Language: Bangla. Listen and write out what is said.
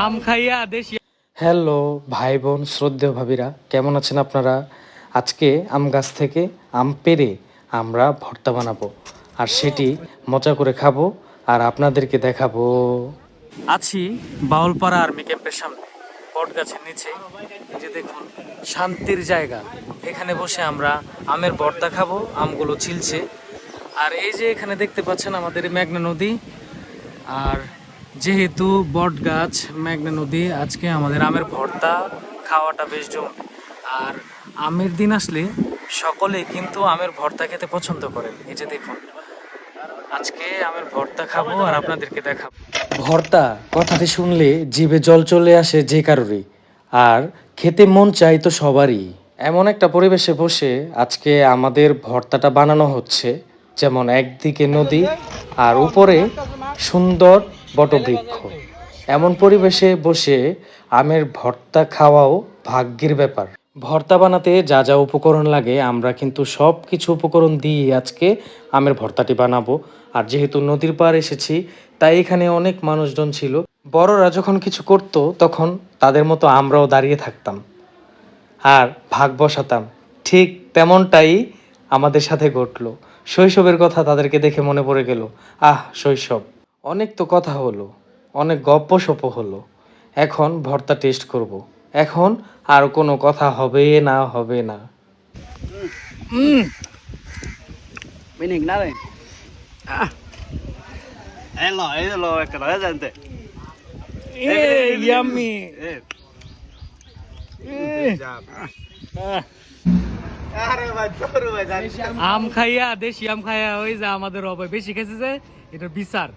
আম খাইয়া দেশি। হ্যালো ভাই বোন শ্রদ্ধেয় ভাবিরা, কেমন আছেন আপনারা? আজকে আম গাছ থেকে আম পেড়ে আমরা ভর্তা বানাবো, আর সেটি মজা করে খাবো আর আপনাদেরকে দেখাবো। আছি বাউলপাড়া আর্মি ক্যাম্পের সামনে, বট গাছের নিচে। এই যে দেখুন, শান্তির জায়গা। এখানে বসে আমরা আমের ভর্তা খাবো, আমগুলো ছিলছে। আর এই যে এখানে দেখতে পাচ্ছেন আমাদের মেঘনা নদী। আর যেহেতু বট গাছ, মেঘনা নদী, আজকে আমাদের আমের ভর্তা খাওয়াটা বেশ জমবে। আর আমের দিন আসলে সকলেই কিন্তু আমের ভর্তা খেতে পছন্দ করেন। এই যে দেখুন, আজকে আমের ভর্তা খাবো আর আপনাদেরকে দেখাবো। ভর্তা কথাটি শুনলে জিভে জল চলে আসে যে কারোরই, আর খেতে মন চাই তো সবারই। এমন একটা পরিবেশে বসে আজকে আমাদের ভর্তাটা বানানো হচ্ছে, যেমন একদিকে নদী আর উপরে সুন্দর বটবৃক্ষ। এমন পরিবেশে বসে আমের ভর্তা খাওয়াও ভাগ্যের ব্যাপার। ভর্তা বানাতে যা যা উপকরণ লাগে আমরা কিন্তু সব কিছু উপকরণ দিয়ে আজকে আমের ভর্তাটি বানাবো। আর যেহেতু নদীর পাড় এসেছি, তাই এখানে অনেক মানুষজন ছিল। বড়রা যখন কিছু করতো তখন তাদের মতো আমরাও দাঁড়িয়ে থাকতাম আর ভাগ বসাতাম। ঠিক তেমনটাই আমাদের সাথে ঘটলো। শৈশবের কথা তাদেরকে দেখে মনে পড়ে গেল। আহ, শৈশব! অনেক তো কথা হলো, অনেক গপ্পসপ হলো। এখন ভর্তা টেস্ট করব। এখন আর কোনো কথা হবে না, হবে না। Minig na rin. Lo, que lo es gente. Yummy! আম খাইয়া, দেশি আম খাইয়া ওই যে আমাদের অবয় বেশি খেয়েছে যে এটার বিচার।